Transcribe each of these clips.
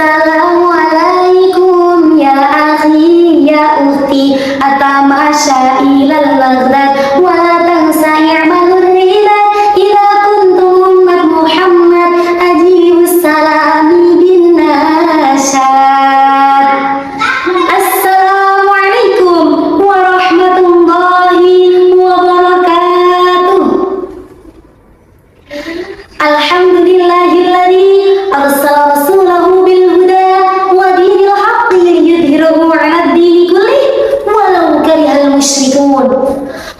Assalamualaikum ya akhi ya ukhti atamasya ilal maghrad wa la tansa i'malur ribat idza kuntum ummat Muhammad ajibus salami bin nasyad. Assalamualaikum warahmatullahi wabarakatuh. Alhamdulillahilladzi arsala rasulahu bil huda wa dinil haqqi liyudhhirahu 'ala ad-dini kullih walau karihal musyrikun.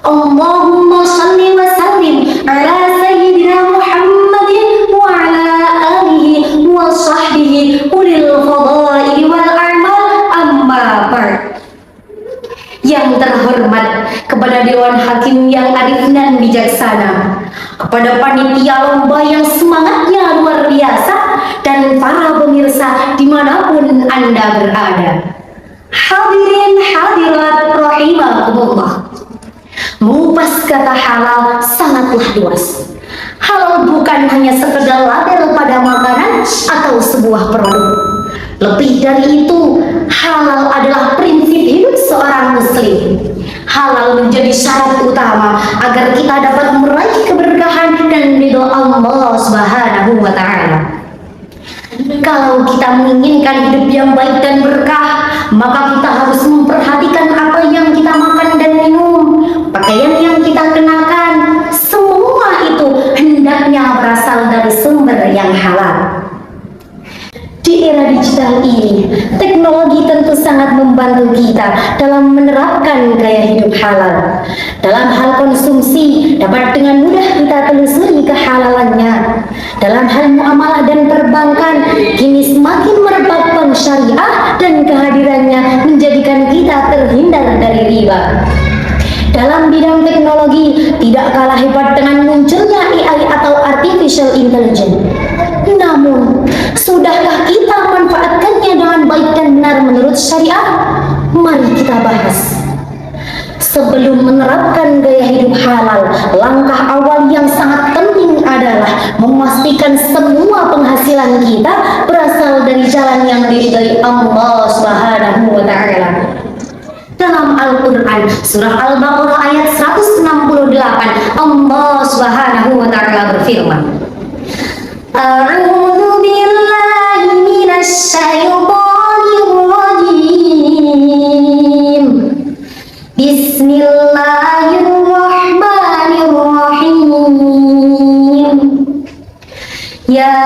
Allahumma shalli wa sallim ala sayyidina Muhammadin wa ala alihi wa sahbihi ulil fadaili wal a'mal, amma ba'd. Yang terhormat kepada Dewan Hakim yang arif dan bijaksana, kepada panitia lomba yang semangatnya luar biasa, dan para pemirsa dimanapun Anda berada. Hadirin hadirat rahimakumullah. Mengupas kata halal sangatlah luas. Halal bukan hanya sekedar label pada makanan atau sebuah produk. Lebih dari itu, halal adalah prinsip hidup seorang muslim. Halal menjadi syarat utama agar kita dapat meraih keberkahan dan ridho Allah Subhanahu wa ta'ala. Kalau kita menginginkan hidup yang baik dan berkah, maka kita harus memperhatikan apa yang kita makan dan minum, pakaian yang kita kenakan. Semua itu hendaknya berasal dari sumber yang halal. Di era digital ini, teknologi tentu sangat membantu kita dalam menerapkan gaya hidup halal. Dalam hal konsumsi, dapat dengan mudah kita telusuri kehalalannya. Dalam hal muamalah dan perbankan, kini semakin merebak bank syariah dan kehadirannya menjadikan kita terhindar dari riba. Dalam bidang teknologi, tidak kalah hebat dengan munculnya AI atau Artificial Intelligence. Namun, sudahkah kita memanfaatkannya dengan baik dan benar menurut syariah? Mari kita bahas. Sebelum menerapkan gaya hidup halal, langkah awal yang sangat penting adalah memastikan semua penghasilan kita berasal dari jalan yang diridhai Allah Subhanahu wa ta'ala. Dalam Al-Quran, surah Al-Baqarah ayat 168, Allah Subhanahu wa ta'ala berfirman, A'udzu billahi minasy syaithanir rajim. Bismillahirrahmanirrahim. Ya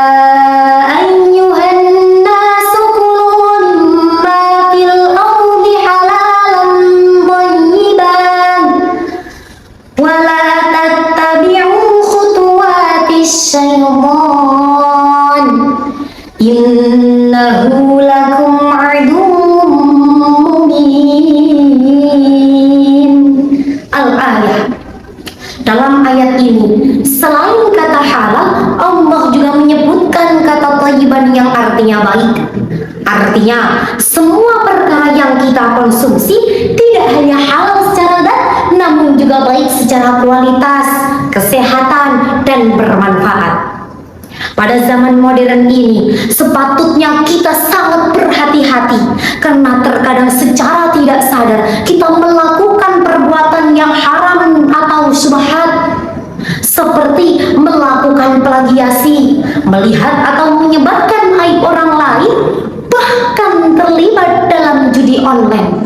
ayyuhan nasu kulu mimma fil ardi halalan thayyiban wa la tattabi'u khutuwatis syaitan innahu lakum aduwwum mubin. Al-ayah. Dalam ayat ini, selain kata halal, Allah juga menyebutkan kata thayyiban yang artinya baik. Artinya, semua perkara yang kita konsumsi tidak hanya halal secara zat, namun juga baik secara kualitas, kesehatan, dan bermanfaat. Pada zaman modern ini, sepatutnya kita sangat berhati-hati karena terkadang secara tidak sadar kita melakukan perbuatan yang haram atau syubhat, seperti melakukan plagiasi, melihat atau menyebarkan aib orang lain, bahkan terlibat dalam judi online.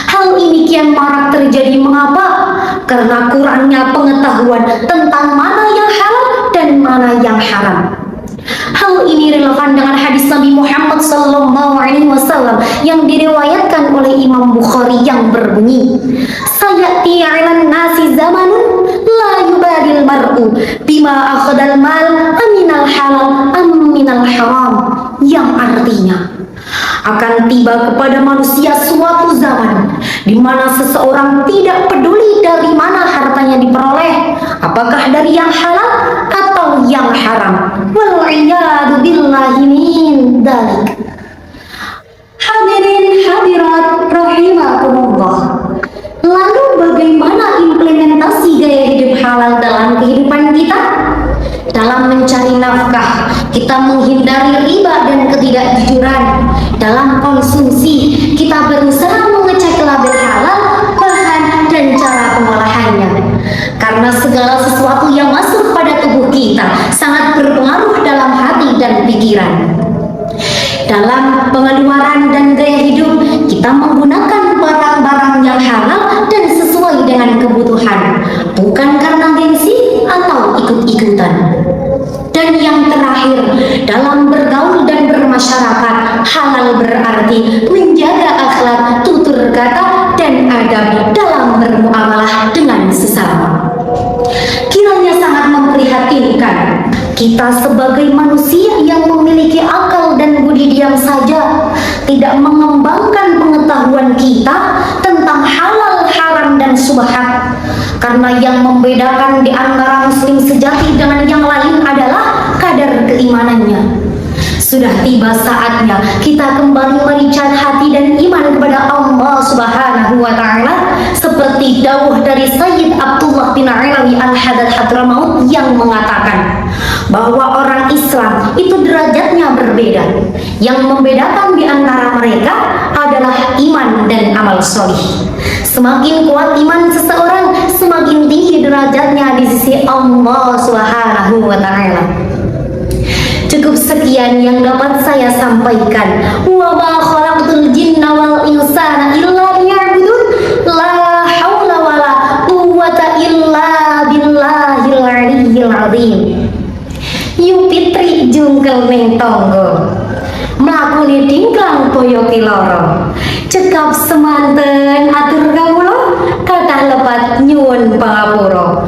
Hal ini kian marak terjadi. Mengapa? Karena kurangnya pengetahuan tentang mana yang halal dan mana yang haram. Hal ini relevan dengan hadis Nabi Muhammad SAW yang diriwayatkan oleh Imam Bukhari yang berbunyi, sayati 'alan nasi zamanun la yubadil mar'u bima akhadal mal aminal halal aminal haram, yang artinya akan tiba kepada manusia suatu zaman di mana seseorang tidak peduli dari mana hartanya diperoleh, apakah dari yang halal atau yang haram. Wal'iyadu billahi min dzalik. Hadirin hadirat rahimakumullah. Lalu bagaimana implementasi gaya hidup halal dalam kehidupan kita? Dalam mencari nafkah, Kita menghindari riba dan ketidakjujuran. Dalam konsumsi, kita berusaha mengecek label halal, bahan, dan cara pengolahannya. Karena segala sesuatu yang masuk pada tubuh kita sangat berpengaruh dalam hati dan pikiran. Dalam pengeluaran dan gaya hidup, kita menggunakan barang-barang yang halal dan sesuai dengan kebutuhan, bukan karena gengsi atau ikut-ikutan. Dan yang terakhir, dalam bergaul dan bermasyarakat, halal berarti menjaga akhlak, tutur kata, dan adab dalam bermuamalah dengan sesama. Kiranya sangat memprihatinkan, kita sebagai manusia yang memiliki akal dan budi diam saja tidak mengembangkan pengetahuan kita tentang halal, haram, dan subhat. Karena yang membedakan di antara muslim sejati dengan yang lain adalah kadar keimanannya. Sudah tiba saatnya kita kembali mericat hati dan iman kepada Allah Subhanahu wa Ta'ala, seperti dawuh dari Sayyid Abdullah bin Alawi Al-Haddad Hadramaut yang mengatakan bahwa orang Islam itu derajatnya berbeda. Yang membedakan di antara mereka adalah iman dan amal solih. Semakin kuat iman seseorang, semakin tinggi derajatnya di sisi Allah Subhanahu wa Ta'ala. Cukup sekian yang dapat saya sampaikan. Wa ma khalaqtul jinna wal insana illa liya'budun. La haula wala quwwata illa billahil aliyyil azim. Yu pitri jungkel ning tangga, mlakune dingklang boyo kiloro. Cekap semanten atur kawula, kathah lepat nyuwun pangapura.